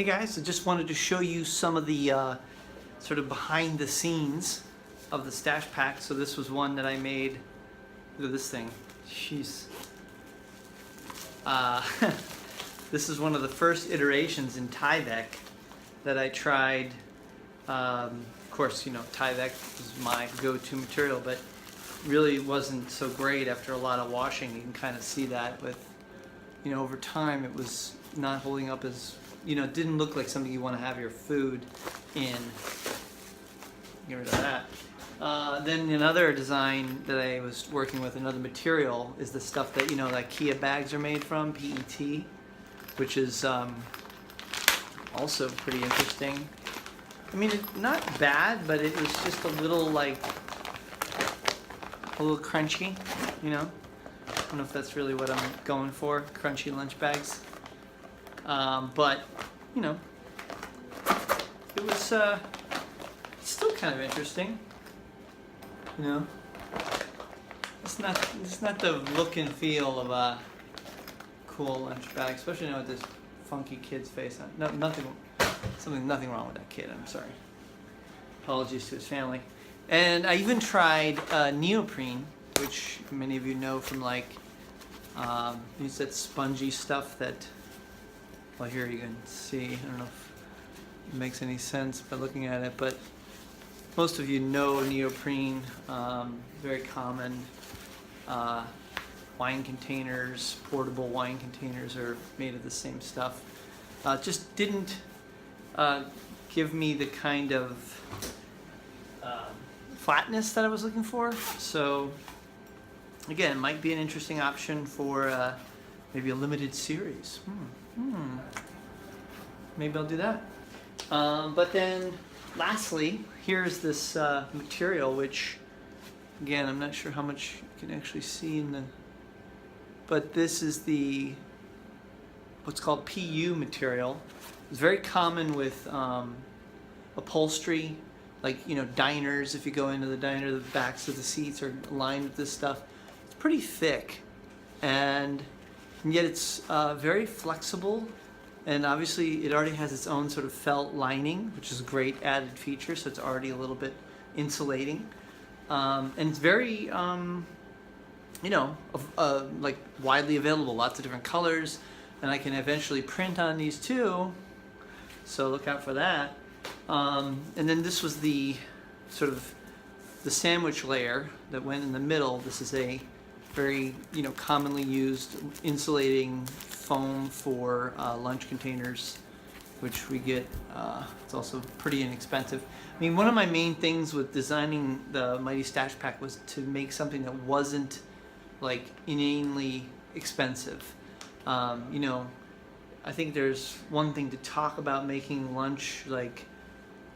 Hey guys, I just wanted to show you some of the sort of behind the scenes of the stash pack. So this was one that I made. Look at this thing. Jeez. This is one of the first iterations in Tyvek that I tried. Of course, you know, Tyvek was my go-to material, but really wasn't so great after a lot of washing. You can kind of see that with, you know, over time it was not holding up as, you know, it didn't look like something you want to have your food in. Get rid of that. Then another design that I was working with, another material, is the stuff that, you know, like Kia bags are made from, PET, which is also pretty interesting. I mean, not bad, but it was just a little, like, a little crunchy, you know? I don't know if that's really what I'm going for, crunchy lunch bags. But, you know, it was still kind of interesting, you know? It's not the look and feel of a cool lunch bag, especially now with this funky kid's face on. No, nothing wrong with that kid, I'm sorry. Apologies to his family. And I even tried neoprene, which many of you know from, like, use that spongy stuff that, well, here you can see. I don't know if it makes any sense by looking at it, but most of you know neoprene, very common. Wine containers, portable wine containers are made of the same stuff. Just didn't give me the kind of flatness that I was looking for. So again, might be an interesting option for maybe a limited series. Maybe I'll do that. But then lastly, here's this material, which again, I'm not sure how much you can actually see in the, but this is the what's called PU material. It's very common with upholstery, like, you know, diners. If you go into the diner, the backs of the seats are lined with this stuff. It's pretty thick, and yet it's very flexible, and obviously it already has its own sort of felt lining, which is a great added feature, so it's already a little bit insulating. And it's very, you know, like widely available, lots of different colors, and I can eventually print on these too, so look out for that. And then this was the sort of the sandwich layer that went in the middle. This is a very, you know, commonly used insulating foam for lunch containers, which we get. It's also pretty inexpensive. I mean, one of my main things with designing the Mighty Stash Pack was to make something that wasn't like inanely expensive. You know, I think there's one thing to talk about making lunch, like,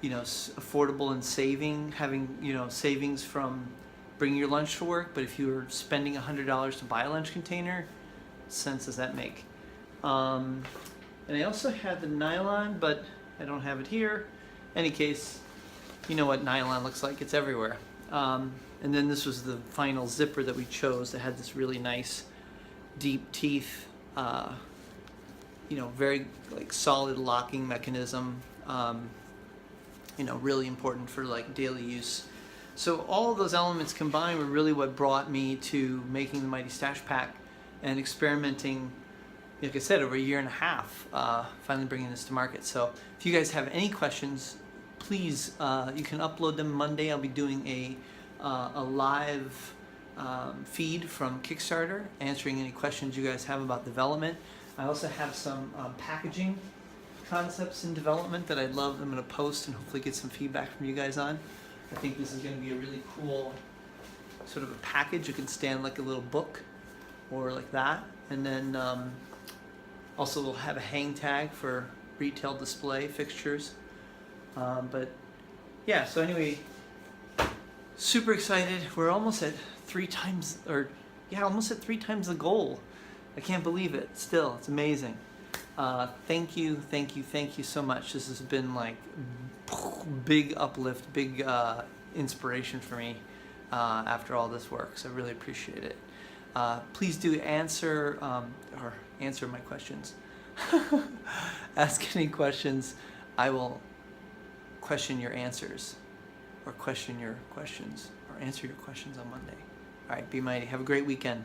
you know, affordable and having, you know, savings from bringing your lunch to work. But if you were spending $100 to buy a lunch container, what sense does that make? And I also had the nylon, but I don't have it here. Any case, you know what nylon looks like, it's everywhere. And then this was the final zipper that we chose that had this really nice deep teeth, you know, very like solid locking mechanism, you know, really important for like daily use. So all of those elements combined were really what brought me to making the Mighty Stash Pack and experimenting, like I said, over a year and a half, finally bringing this to market. So if you guys have any questions, please, you can upload them Monday. I'll be doing a live feed from Kickstarter, answering any questions you guys have about development. I also have some packaging concepts in development that I'm going to post and hopefully get some feedback from you guys on. I think this is going to be a really cool sort of a package. It can stand like a little book or like that. And then also we'll have a hang tag for retail display fixtures. But yeah, so anyway, super excited. We're almost at almost at 3 times the goal. I can't believe it still. It's amazing. Thank you so much. This has been like big uplift, big inspiration for me after all this work, so I really appreciate it. Please do answer my questions Ask any questions. I will question your answers, or question your questions, or answer your questions on Monday. All right, be mighty. Have a great weekend.